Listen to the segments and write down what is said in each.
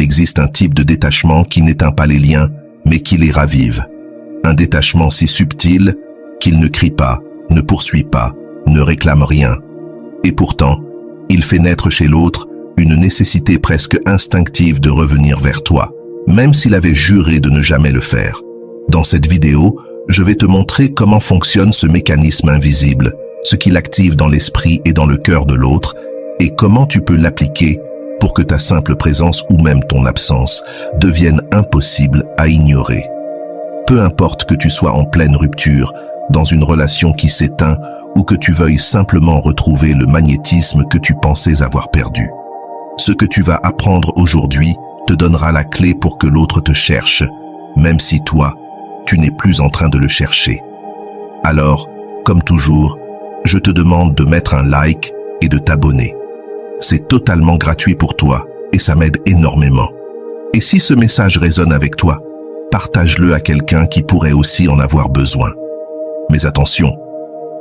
existe un type de détachement qui n'éteint pas les liens, mais qui les ravive. Un détachement si subtil qu'il ne crie pas, ne poursuit pas, ne réclame rien. Et pourtant, il fait naître chez l'autre une nécessité presque instinctive de revenir vers toi, même s'il avait juré de ne jamais le faire. Dans cette vidéo, je vais te montrer comment fonctionne ce mécanisme invisible, ce qu'il active dans l'esprit et dans le cœur de l'autre, et comment tu peux l'appliquer pour que ta simple présence ou même ton absence devienne impossible à ignorer. Peu importe que tu sois en pleine rupture, dans une relation qui s'éteint ou que tu veuilles simplement retrouver le magnétisme que tu pensais avoir perdu. Ce que tu vas apprendre aujourd'hui te donnera la clé pour que l'autre te cherche, même si toi, tu n'es plus en train de le chercher. Alors, comme toujours, je te demande de mettre un like et de t'abonner. C'est totalement gratuit pour toi et ça m'aide énormément. Et si ce message résonne avec toi, partage-le à quelqu'un qui pourrait aussi en avoir besoin. Mais attention,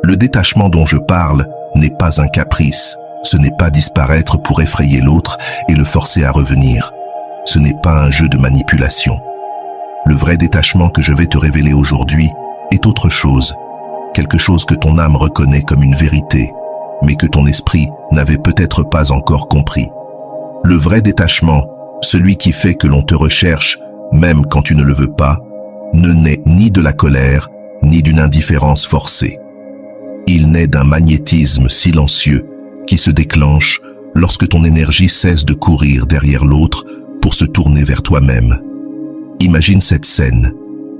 le détachement dont je parle n'est pas un caprice. Ce n'est pas disparaître pour effrayer l'autre et le forcer à revenir. Ce n'est pas un jeu de manipulation. Le vrai détachement que je vais te révéler aujourd'hui est autre chose. Quelque chose que ton âme reconnaît comme une vérité, mais que ton esprit n'avait peut-être pas encore compris. Le vrai détachement, celui qui fait que l'on te recherche, même quand tu ne le veux pas, ne naît ni de la colère, ni d'une indifférence forcée. Il naît d'un magnétisme silencieux qui se déclenche lorsque ton énergie cesse de courir derrière l'autre pour se tourner vers toi-même. Imagine cette scène.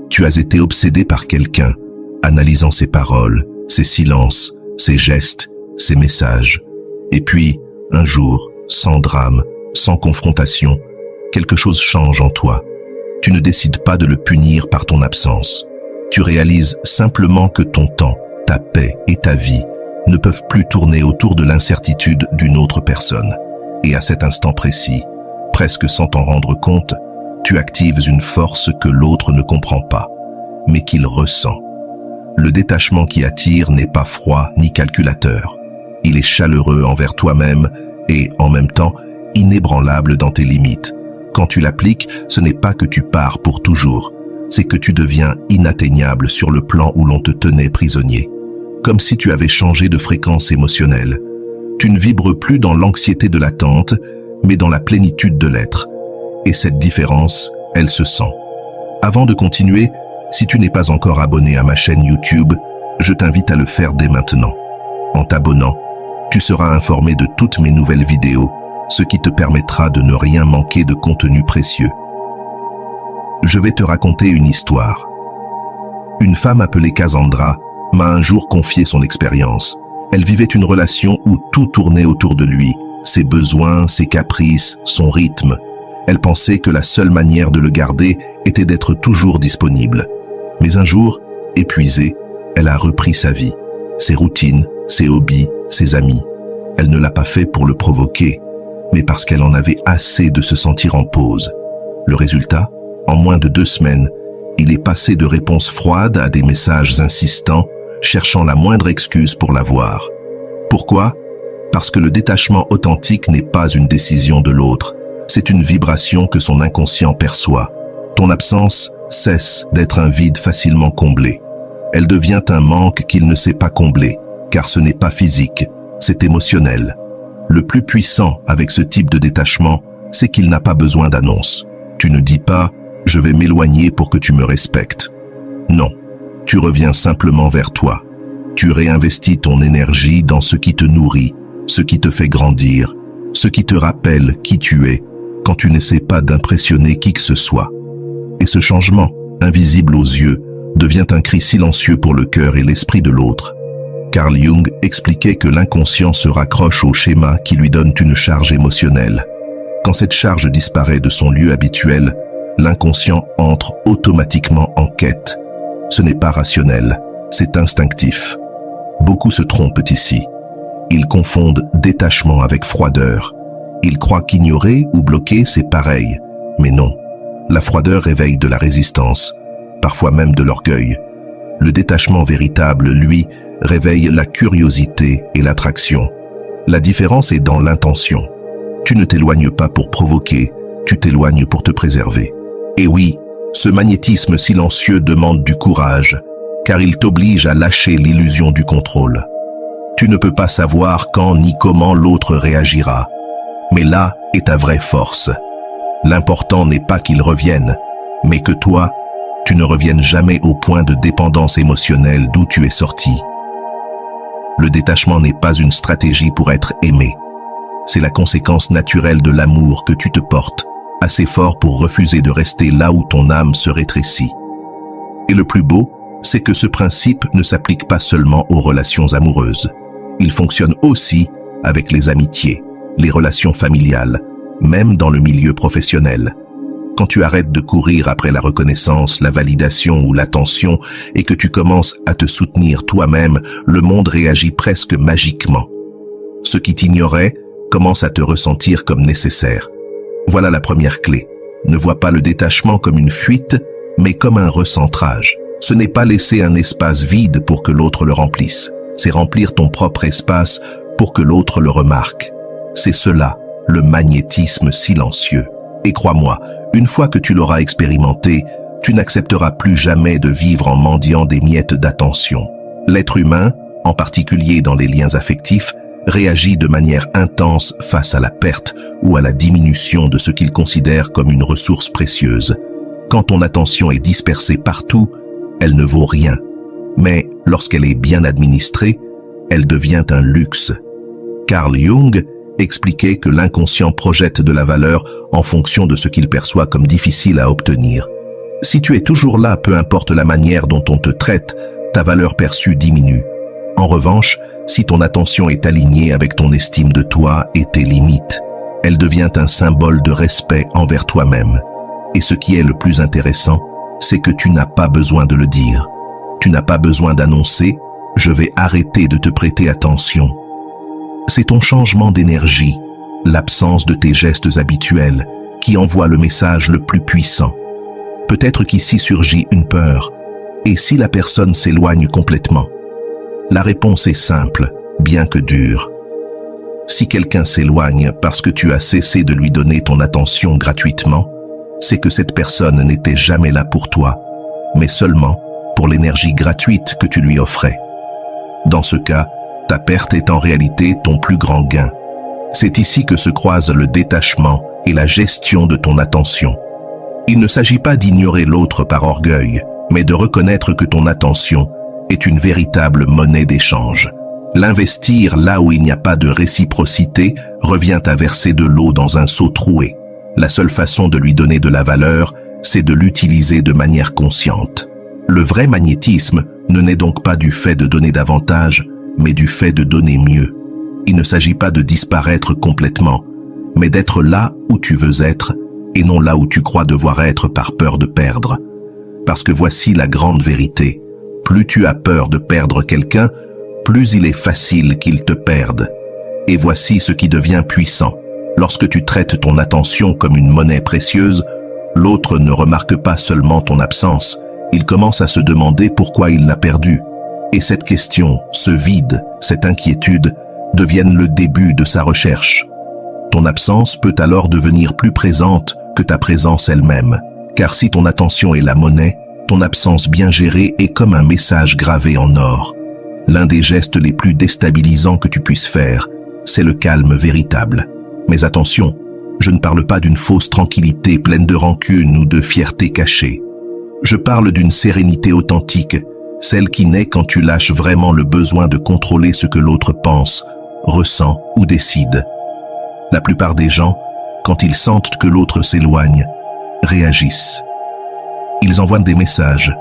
Tu as été obsédé par quelqu'un, analysant ses paroles, ses silences, ses gestes, ses messages. Et puis, un jour, sans drame, sans confrontation, quelque chose change en toi. Tu ne décides pas de le punir par ton absence. Tu réalises simplement que ton temps, ta paix et ta vie ne peuvent plus tourner autour de l'incertitude d'une autre personne. Et à cet instant précis, presque sans t'en rendre compte, tu actives une force que l'autre ne comprend pas, mais qu'il ressent. Le détachement qui attire n'est pas froid ni calculateur. Il est chaleureux envers toi-même et, en même temps, inébranlable dans tes limites. Quand tu l'appliques, ce n'est pas que tu pars pour toujours, c'est que tu deviens inatteignable sur le plan où l'on te tenait prisonnier. Comme si tu avais changé de fréquence émotionnelle. Tu ne vibres plus dans l'anxiété de l'attente, mais dans la plénitude de l'être. Et cette différence, elle se sent. Avant de continuer, si tu n'es pas encore abonné à ma chaîne YouTube, je t'invite à le faire dès maintenant. En t'abonnant, tu seras informé de toutes mes nouvelles vidéos, ce qui te permettra de ne rien manquer de contenu précieux. Je vais te raconter une histoire. Une femme appelée Cassandra m'a un jour confié son expérience. Elle vivait une relation où tout tournait autour de lui, ses besoins, ses caprices, son rythme. Elle pensait que la seule manière de le garder était d'être toujours disponible. Mais un jour, épuisée, elle a repris sa vie, ses routines, ses hobbies, ses amis. Elle ne l'a pas fait pour le provoquer, mais parce qu'elle en avait assez de se sentir en pause. Le résultat, en moins de 2 semaines, il est passé de réponses froides à des messages insistants, cherchant la moindre excuse pour la voir. Pourquoi ? Parce que le détachement authentique n'est pas une décision de l'autre, c'est une vibration que son inconscient perçoit. Ton absence cesse d'être un vide facilement comblé. Elle devient un manque qu'il ne sait pas combler, car ce n'est pas physique, c'est émotionnel. Le plus puissant avec ce type de détachement, c'est qu'il n'a pas besoin d'annonce. Tu ne dis pas « je vais m'éloigner pour que tu me respectes ». Non. Tu reviens simplement vers toi. Tu réinvestis ton énergie dans ce qui te nourrit, ce qui te fait grandir, ce qui te rappelle qui tu es, quand tu n'essaies pas d'impressionner qui que ce soit. Et ce changement, invisible aux yeux, devient un cri silencieux pour le cœur et l'esprit de l'autre. Carl Jung expliquait que l'inconscient se raccroche aux schémas qui lui donnent une charge émotionnelle. Quand cette charge disparaît de son lieu habituel, l'inconscient entre automatiquement en quête. Ce n'est pas rationnel, c'est instinctif. Beaucoup se trompent ici. Ils confondent détachement avec froideur. Ils croient qu'ignorer ou bloquer, c'est pareil. Mais non. La froideur réveille de la résistance, parfois même de l'orgueil. Le détachement véritable, lui, réveille la curiosité et l'attraction. La différence est dans l'intention. Tu ne t'éloignes pas pour provoquer, tu t'éloignes pour te préserver. Et oui, ce magnétisme silencieux demande du courage, car il t'oblige à lâcher l'illusion du contrôle. Tu ne peux pas savoir quand ni comment l'autre réagira. Mais là est ta vraie force. L'important n'est pas qu'il revienne, mais que toi, tu ne reviennes jamais au point de dépendance émotionnelle d'où tu es sorti. Le détachement n'est pas une stratégie pour être aimé. C'est la conséquence naturelle de l'amour que tu te portes, assez fort pour refuser de rester là où ton âme se rétrécit. Et le plus beau, c'est que ce principe ne s'applique pas seulement aux relations amoureuses. Il fonctionne aussi avec les amitiés, les relations familiales, même dans le milieu professionnel. Quand tu arrêtes de courir après la reconnaissance, la validation ou l'attention et que tu commences à te soutenir toi-même, le monde réagit presque magiquement. Ce qui t'ignorait commence à te ressentir comme nécessaire. Voilà la première clé. Ne vois pas le détachement comme une fuite, mais comme un recentrage. Ce n'est pas laisser un espace vide pour que l'autre le remplisse. C'est remplir ton propre espace pour que l'autre le remarque. C'est cela, le magnétisme silencieux. Et crois-moi, une fois que tu l'auras expérimenté, tu n'accepteras plus jamais de vivre en mendiant des miettes d'attention. L'être humain, en particulier dans les liens affectifs, réagit de manière intense face à la perte ou à la diminution de ce qu'il considère comme une ressource précieuse. Quand ton attention est dispersée partout, elle ne vaut rien. Mais lorsqu'elle est bien administrée, elle devient un luxe. Carl Jung expliquait que l'inconscient projette de la valeur en fonction de ce qu'il perçoit comme difficile à obtenir. Si tu es toujours là, peu importe la manière dont on te traite, ta valeur perçue diminue. En revanche, si ton attention est alignée avec ton estime de toi et tes limites, elle devient un symbole de respect envers toi-même. Et ce qui est le plus intéressant, c'est que tu n'as pas besoin de le dire. Tu n'as pas besoin d'annoncer « je vais arrêter de te prêter attention ». C'est ton changement d'énergie, l'absence de tes gestes habituels, qui envoie le message le plus puissant. Peut-être qu'ici surgit une peur. Et si la personne s'éloigne complètement? La réponse est simple, bien que dure. Si quelqu'un s'éloigne parce que tu as cessé de lui donner ton attention gratuitement, c'est que cette personne n'était jamais là pour toi, mais seulement pour l'énergie gratuite que tu lui offrais. Dans ce cas, ta perte est en réalité ton plus grand gain. C'est ici que se croisent le détachement et la gestion de ton attention. Il ne s'agit pas d'ignorer l'autre par orgueil, mais de reconnaître que ton attention est une véritable monnaie d'échange. L'investir là où il n'y a pas de réciprocité revient à verser de l'eau dans un seau troué. La seule façon de lui donner de la valeur, c'est de l'utiliser de manière consciente. Le vrai magnétisme ne naît donc pas du fait de donner davantage, mais du fait de donner mieux. Il ne s'agit pas de disparaître complètement, mais d'être là où tu veux être et non là où tu crois devoir être par peur de perdre. Parce que voici la grande vérité. Plus tu as peur de perdre quelqu'un, plus il est facile qu'il te perde. Et voici ce qui devient puissant. Lorsque tu traites ton attention comme une monnaie précieuse, l'autre ne remarque pas seulement ton absence, il commence à se demander pourquoi il l'a perdue. Et cette question, ce vide, cette inquiétude, deviennent le début de sa recherche. Ton absence peut alors devenir plus présente que ta présence elle-même, car si ton attention est la monnaie, ton absence bien gérée est comme un message gravé en or. L'un des gestes les plus déstabilisants que tu puisses faire, c'est le calme véritable. Mais attention, je ne parle pas d'une fausse tranquillité pleine de rancune ou de fierté cachée. Je parle d'une sérénité authentique, celle qui naît quand tu lâches vraiment le besoin de contrôler ce que l'autre pense, ressent ou décide. La plupart des gens, quand ils sentent que l'autre s'éloigne, réagissent. Ils envoient des messages,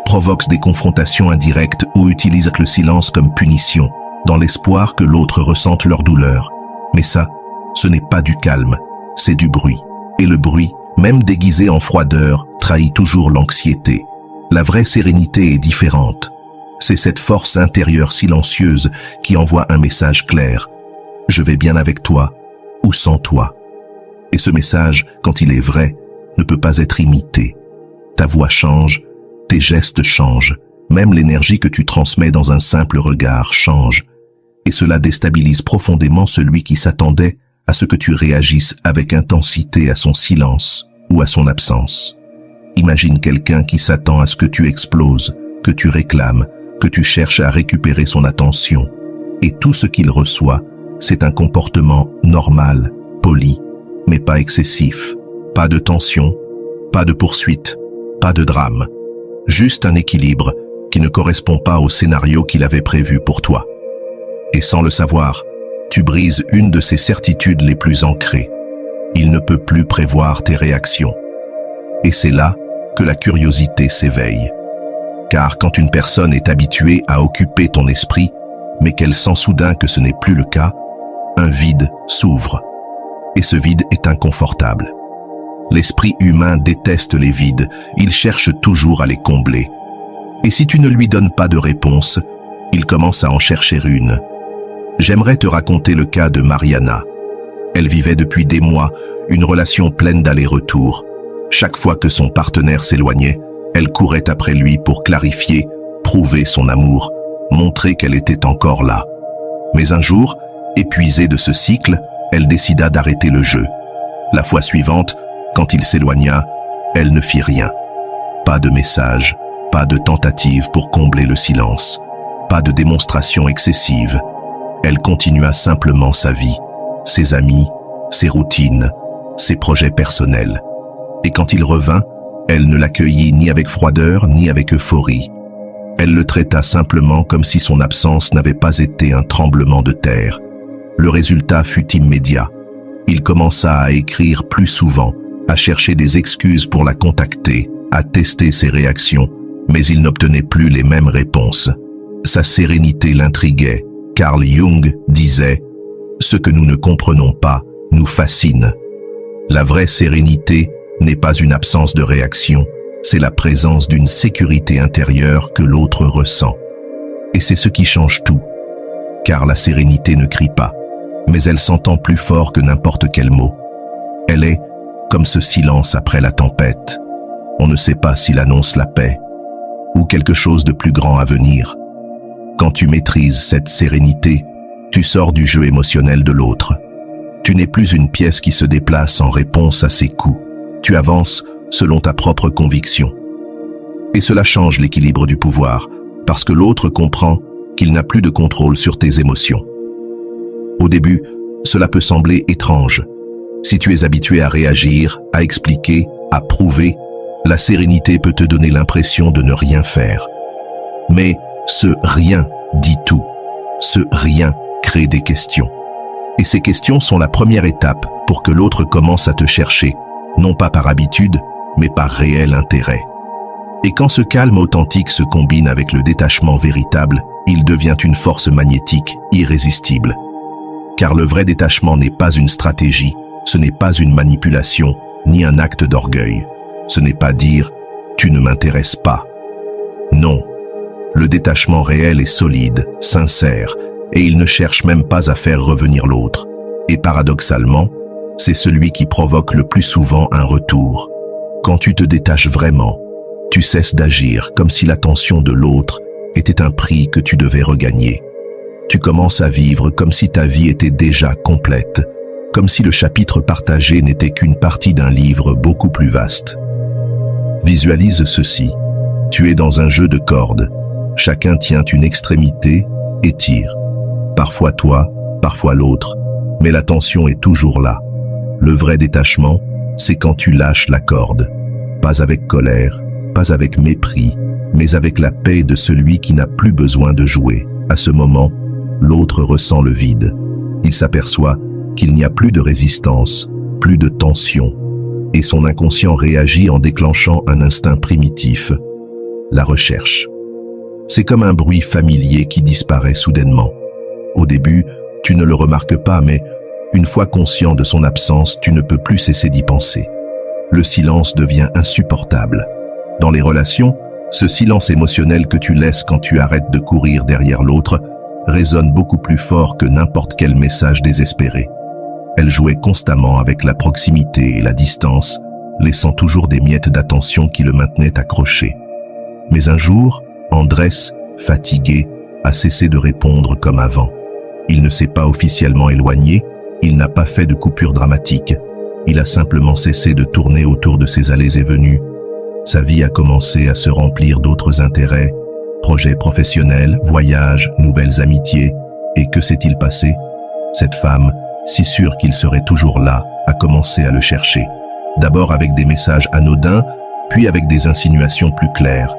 provoquent des confrontations indirectes ou utilisent le silence comme punition, dans l'espoir que l'autre ressente leur douleur. Mais ça, ce n'est pas du calme, c'est du bruit. Et le bruit, même déguisé en froideur, trahit toujours l'anxiété. La vraie sérénité est différente. C'est cette force intérieure silencieuse qui envoie un message clair. Je vais bien avec toi ou sans toi. Et ce message, quand il est vrai, ne peut pas être imité. Ta voix change, tes gestes changent, même l'énergie que tu transmets dans un simple regard change. Et cela déstabilise profondément celui qui s'attendait à ce que tu réagisses avec intensité à son silence ou à son absence. Imagine quelqu'un qui s'attend à ce que tu exploses, que tu réclames, que tu cherches à récupérer son attention. Et tout ce qu'il reçoit, c'est un comportement normal, poli, mais pas excessif. Pas de tension, pas de poursuite, pas de drame. Juste un équilibre qui ne correspond pas au scénario qu'il avait prévu pour toi. Et sans le savoir, tu brises une de ses certitudes les plus ancrées. Il ne peut plus prévoir tes réactions. Et c'est là que la curiosité s'éveille. Car quand une personne est habituée à occuper ton esprit, mais qu'elle sent soudain que ce n'est plus le cas, un vide s'ouvre. Et ce vide est inconfortable. L'esprit humain déteste les vides, il cherche toujours à les combler. Et si tu ne lui donnes pas de réponse, il commence à en chercher une. J'aimerais te raconter le cas de Mariana. Elle vivait depuis des mois une relation pleine d'allers-retours. Chaque fois que son partenaire s'éloignait, elle courait après lui pour clarifier, prouver son amour, montrer qu'elle était encore là. Mais un jour, épuisée de ce cycle, elle décida d'arrêter le jeu. La fois suivante, quand il s'éloigna, elle ne fit rien. Pas de message, pas de tentative pour combler le silence, pas de démonstration excessive. Elle continua simplement sa vie, ses amis, ses routines, ses projets personnels. Et quand il revint, elle ne l'accueillit ni avec froideur ni avec euphorie. Elle le traita simplement comme si son absence n'avait pas été un tremblement de terre. Le résultat fut immédiat. Il commença à écrire plus souvent, à chercher des excuses pour la contacter, à tester ses réactions, mais il n'obtenait plus les mêmes réponses. Sa sérénité l'intriguait. Carl Jung disait « Ce que nous ne comprenons pas nous fascine ». La vraie sérénité n'est pas une absence de réaction, c'est la présence d'une sécurité intérieure que l'autre ressent. Et c'est ce qui change tout. Car la sérénité ne crie pas, mais elle s'entend plus fort que n'importe quel mot. Elle est comme ce silence après la tempête. On ne sait pas s'il annonce la paix ou quelque chose de plus grand à venir. Quand tu maîtrises cette sérénité, tu sors du jeu émotionnel de l'autre. Tu n'es plus une pièce qui se déplace en réponse à ses coups. Tu avances selon ta propre conviction. Et cela change l'équilibre du pouvoir, parce que l'autre comprend qu'il n'a plus de contrôle sur tes émotions. Au début, cela peut sembler étrange. Si tu es habitué à réagir, à expliquer, à prouver, la sérénité peut te donner l'impression de ne rien faire. Mais ce rien dit tout. Ce rien crée des questions. Et ces questions sont la première étape pour que l'autre commence à te chercher, non pas par habitude, mais par réel intérêt. Et quand ce calme authentique se combine avec le détachement véritable, il devient une force magnétique irrésistible. Car le vrai détachement n'est pas une stratégie, ce n'est pas une manipulation, ni un acte d'orgueil. Ce n'est pas dire « tu ne m'intéresses pas ». Non. Le détachement réel est solide, sincère, et il ne cherche même pas à faire revenir l'autre. Et paradoxalement, c'est celui qui provoque le plus souvent un retour. Quand tu te détaches vraiment, tu cesses d'agir comme si l'attention de l'autre était un prix que tu devais regagner. Tu commences à vivre comme si ta vie était déjà complète, comme si le chapitre partagé n'était qu'une partie d'un livre beaucoup plus vaste. Visualise ceci. Tu es dans un jeu de cordes. Chacun tient une extrémité et tire. Parfois toi, parfois l'autre, mais la tension est toujours là. Le vrai détachement, c'est quand tu lâches la corde. Pas avec colère, pas avec mépris, mais avec la paix de celui qui n'a plus besoin de jouer. À ce moment, l'autre ressent le vide. Il s'aperçoit qu'il n'y a plus de résistance, plus de tension, et son inconscient réagit en déclenchant un instinct primitif, la recherche. C'est comme un bruit familier qui disparaît soudainement. Au début, tu ne le remarques pas, mais une fois conscient de son absence, tu ne peux plus cesser d'y penser. Le silence devient insupportable. Dans les relations, ce silence émotionnel que tu laisses quand tu arrêtes de courir derrière l'autre résonne beaucoup plus fort que n'importe quel message désespéré. Elle jouait constamment avec la proximité et la distance, laissant toujours des miettes d'attention qui le maintenaient accroché. Mais un jour, Andrés, fatigué, a cessé de répondre comme avant. Il ne s'est pas officiellement éloigné, Il n'a pas fait de coupure dramatique. Il a simplement cessé de tourner autour de ses allées et venues. Sa vie a commencé à se remplir d'autres intérêts, projets professionnels, voyages, nouvelles amitiés. Et que s'est-il passé? Cette femme, si sûre qu'il serait toujours là, a commencé à le chercher. D'abord avec des messages anodins, puis avec des insinuations plus claires.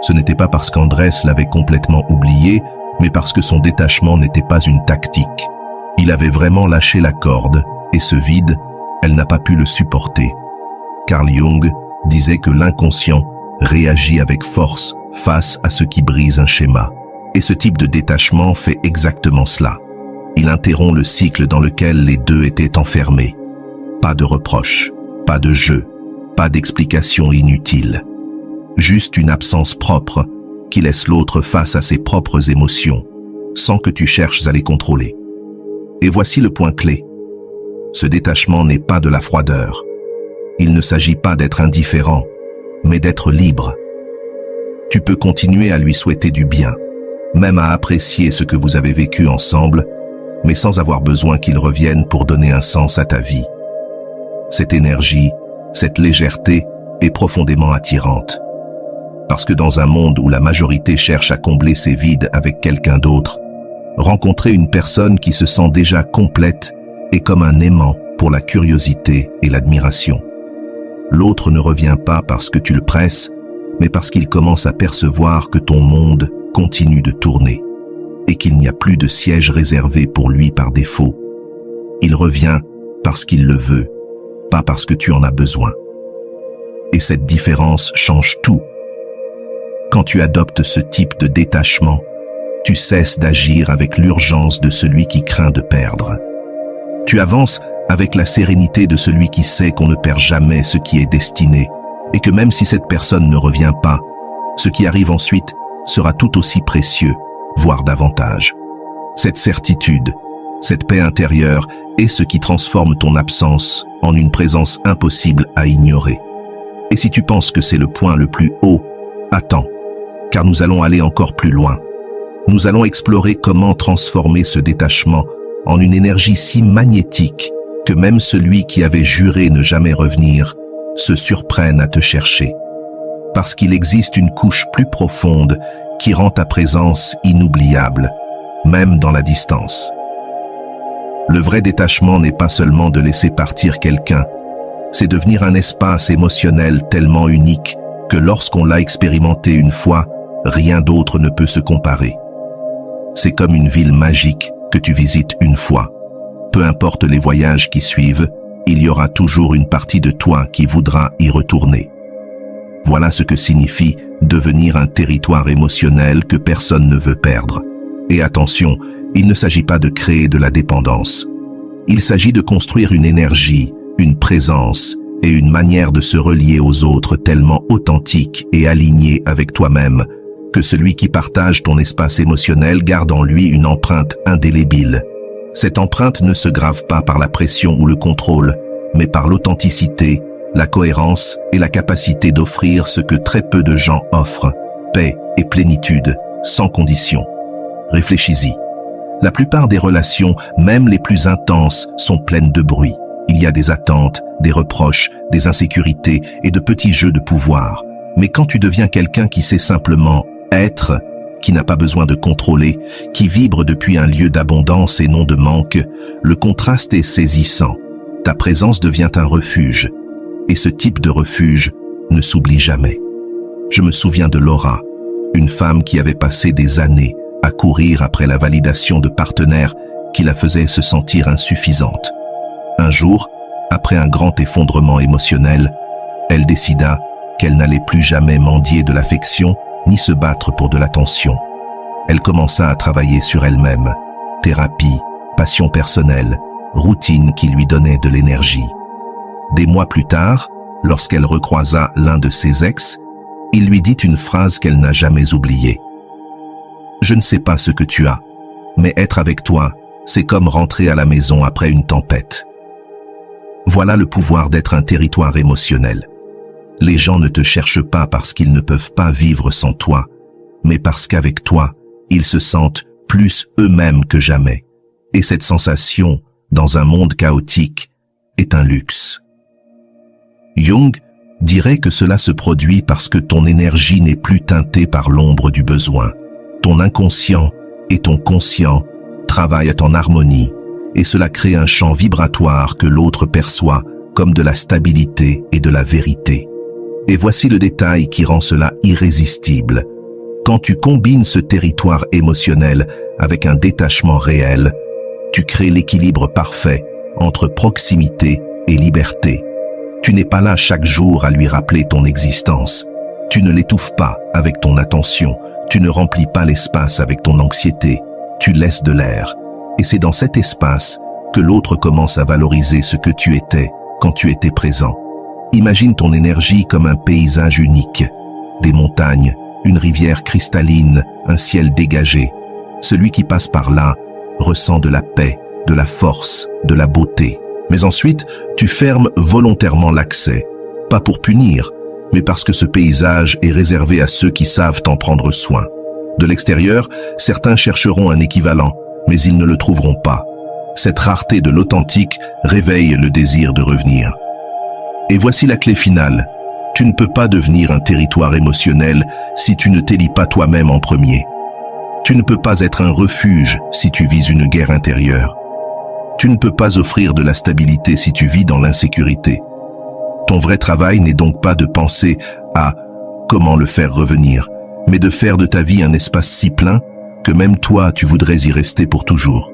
Ce n'était pas parce qu'Andrés l'avait complètement oublié, mais parce que son détachement n'était pas une tactique. Il avait vraiment lâché la corde, et ce vide, elle n'a pas pu le supporter. Carl Jung disait que l'inconscient réagit avec force face à ce qui brise un schéma. Et ce type de détachement fait exactement cela. Il interrompt le cycle dans lequel les deux étaient enfermés. Pas de reproches, pas de jeu, pas d'explications inutiles. Juste une absence propre qui laisse l'autre face à ses propres émotions, sans que tu cherches à les contrôler. Et voici le point clé. Ce détachement n'est pas de la froideur. Il ne s'agit pas d'être indifférent, mais d'être libre. Tu peux continuer à lui souhaiter du bien, même à apprécier ce que vous avez vécu ensemble, mais sans avoir besoin qu'il revienne pour donner un sens à ta vie. Cette énergie, cette légèreté est profondément attirante. Parce que dans un monde où la majorité cherche à combler ses vides avec quelqu'un d'autre, rencontrer une personne qui se sent déjà complète est comme un aimant pour la curiosité et l'admiration. L'autre ne revient pas parce que tu le presses, mais parce qu'il commence à percevoir que ton monde continue de tourner et qu'il n'y a plus de siège réservé pour lui par défaut. Il revient parce qu'il le veut, pas parce que tu en as besoin. Et cette différence change tout. Quand tu adoptes ce type de détachement, tu cesses d'agir avec l'urgence de celui qui craint de perdre. Tu avances avec la sérénité de celui qui sait qu'on ne perd jamais ce qui est destiné et que même si cette personne ne revient pas, ce qui arrive ensuite sera tout aussi précieux, voire davantage. Cette certitude, cette paix intérieure est ce qui transforme ton absence en une présence impossible à ignorer. Et si tu penses que c'est le point le plus haut, attends, car nous allons aller encore plus loin. Nous allons explorer comment transformer ce détachement en une énergie si magnétique que même celui qui avait juré ne jamais revenir se surprenne à te chercher. Parce qu'il existe une couche plus profonde qui rend ta présence inoubliable, même dans la distance. Le vrai détachement n'est pas seulement de laisser partir quelqu'un, c'est devenir un espace émotionnel tellement unique que lorsqu'on l'a expérimenté une fois, rien d'autre ne peut se comparer. C'est comme une ville magique que tu visites une fois. Peu importe les voyages qui suivent, il y aura toujours une partie de toi qui voudra y retourner. Voilà ce que signifie devenir un territoire émotionnel que personne ne veut perdre. Et attention, il ne s'agit pas de créer de la dépendance. Il s'agit de construire une énergie, une présence et une manière de se relier aux autres tellement authentique et alignée avec toi-même que celui qui partage ton espace émotionnel garde en lui une empreinte indélébile. Cette empreinte ne se grave pas par la pression ou le contrôle, mais par l'authenticité, la cohérence et la capacité d'offrir ce que très peu de gens offrent, paix et plénitude, sans condition. Réfléchis-y. La plupart des relations, même les plus intenses, sont pleines de bruit. Il y a des attentes, des reproches, des insécurités et de petits jeux de pouvoir. Mais quand tu deviens quelqu'un qui sait simplement être, qui n'a pas besoin de contrôler, qui vibre depuis un lieu d'abondance et non de manque, le contraste est saisissant. Ta présence devient un refuge. Et ce type de refuge ne s'oublie jamais. Je me souviens de Laura, une femme qui avait passé des années à courir après la validation de partenaires qui la faisaient se sentir insuffisante. Un jour, après un grand effondrement émotionnel, elle décida qu'elle n'allait plus jamais mendier de l'affection ni se battre pour de l'attention. Elle commença à travailler sur elle-même, thérapie, passion personnelle, routine qui lui donnait de l'énergie. Des mois plus tard, lorsqu'elle recroisa l'un de ses ex, il lui dit une phrase qu'elle n'a jamais oubliée. « Je ne sais pas ce que tu as, mais être avec toi, c'est comme rentrer à la maison après une tempête. » Voilà le pouvoir d'être un territoire émotionnel. Les gens ne te cherchent pas parce qu'ils ne peuvent pas vivre sans toi, mais parce qu'avec toi, ils se sentent plus eux-mêmes que jamais. Et cette sensation, dans un monde chaotique, est un luxe. Jung dirait que cela se produit parce que ton énergie n'est plus teintée par l'ombre du besoin. Ton inconscient et ton conscient travaillent en harmonie, et cela crée un champ vibratoire que l'autre perçoit comme de la stabilité et de la vérité. Et voici le détail qui rend cela irrésistible. Quand tu combines ce territoire émotionnel avec un détachement réel, tu crées l'équilibre parfait entre proximité et liberté. Tu n'es pas là chaque jour à lui rappeler ton existence. Tu ne l'étouffes pas avec ton attention. Tu ne remplis pas l'espace avec ton anxiété. Tu laisses de l'air. Et c'est dans cet espace que l'autre commence à valoriser ce que tu étais quand tu étais présent. Imagine ton énergie comme un paysage unique. Des montagnes, une rivière cristalline, un ciel dégagé. Celui qui passe par là ressent de la paix, de la force, de la beauté. Mais ensuite, tu fermes volontairement l'accès, pas pour punir, mais parce que ce paysage est réservé à ceux qui savent en prendre soin. De l'extérieur, certains chercheront un équivalent, mais ils ne le trouveront pas. Cette rareté de l'authentique réveille le désir de revenir. Et voici la clé finale. Tu ne peux pas devenir un territoire émotionnel si tu ne t'élis pas toi-même en premier. Tu ne peux pas être un refuge si tu vis une guerre intérieure. Tu ne peux pas offrir de la stabilité si tu vis dans l'insécurité. Ton vrai travail n'est donc pas de penser à comment le faire revenir, mais de faire de ta vie un espace si plein que même toi tu voudrais y rester pour toujours.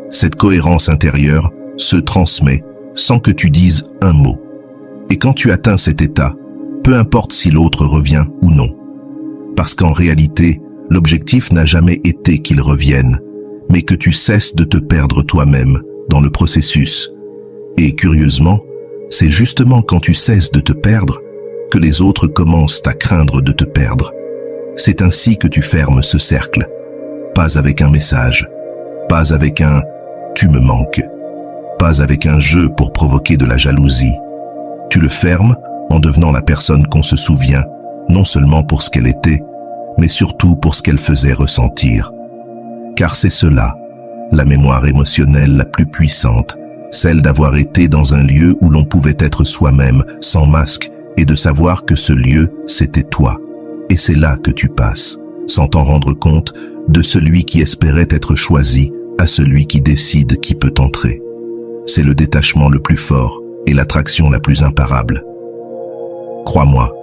Cette cohérence intérieure se transmet sans que tu dises un mot. Et quand tu atteins cet état, peu importe si l'autre revient ou non. Parce qu'en réalité, l'objectif n'a jamais été qu'il revienne, mais que tu cesses de te perdre toi-même dans le processus. Et curieusement, c'est justement quand tu cesses de te perdre que les autres commencent à craindre de te perdre. C'est ainsi que tu fermes ce cercle. Pas avec un message, pas avec un « tu me manques », pas avec un jeu pour provoquer de la jalousie. Tu le fermes en devenant la personne qu'on se souvient, non seulement pour ce qu'elle était, mais surtout pour ce qu'elle faisait ressentir. Car c'est cela, la mémoire émotionnelle la plus puissante, celle d'avoir été dans un lieu où l'on pouvait être soi-même, sans masque, et de savoir que ce lieu, c'était toi. Et c'est là que tu passes, sans t'en rendre compte, de celui qui espérait être choisi à celui qui décide qui peut entrer. C'est le détachement le plus fort et l'attraction la plus imparable. Crois-moi,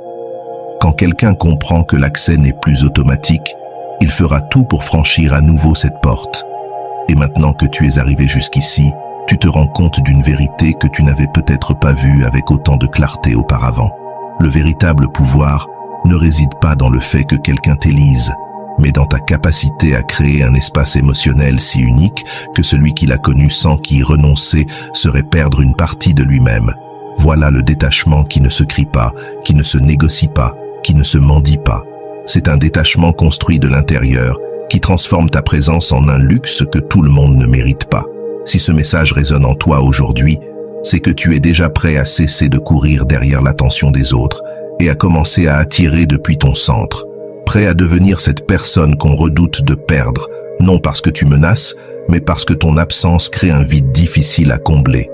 quand quelqu'un comprend que l'accès n'est plus automatique, il fera tout pour franchir à nouveau cette porte. Et maintenant que tu es arrivé jusqu'ici, tu te rends compte d'une vérité que tu n'avais peut-être pas vue avec autant de clarté auparavant. Le véritable pouvoir ne réside pas dans le fait que quelqu'un t'élise, mais dans ta capacité à créer un espace émotionnel si unique que celui qui l'a connu sans qu'y renoncer serait perdre une partie de lui-même. Voilà le détachement qui ne se crie pas, qui ne se négocie pas, qui ne se mendie pas. C'est un détachement construit de l'intérieur qui transforme ta présence en un luxe que tout le monde ne mérite pas. Si ce message résonne en toi aujourd'hui, c'est que tu es déjà prêt à cesser de courir derrière l'attention des autres et à commencer à attirer depuis ton centre. Prêt à devenir cette personne qu'on redoute de perdre, non parce que tu menaces, mais parce que ton absence crée un vide difficile à combler.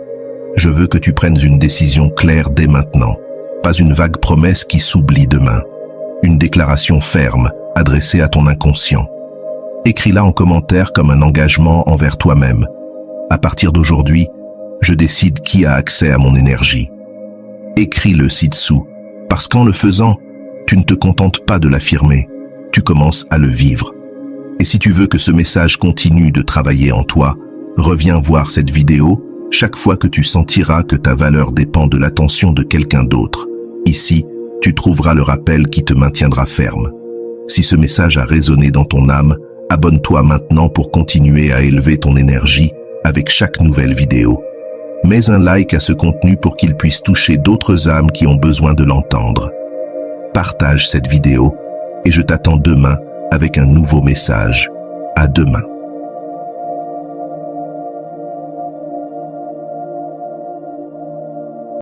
Je veux que tu prennes une décision claire dès maintenant, pas une vague promesse qui s'oublie demain. Une déclaration ferme, adressée à ton inconscient. Écris-la en commentaire comme un engagement envers toi-même. À partir d'aujourd'hui, je décide qui a accès à mon énergie. Écris-le ci-dessous, parce qu'en le faisant, tu ne te contentes pas de l'affirmer, tu commences à le vivre. Et si tu veux que ce message continue de travailler en toi, reviens voir cette vidéo chaque fois que tu sentiras que ta valeur dépend de l'attention de quelqu'un d'autre. Ici, tu trouveras le rappel qui te maintiendra ferme. Si ce message a résonné dans ton âme, abonne-toi maintenant pour continuer à élever ton énergie avec chaque nouvelle vidéo. Mets un like à ce contenu pour qu'il puisse toucher d'autres âmes qui ont besoin de l'entendre. Partage cette vidéo et je t'attends demain avec un nouveau message. À demain.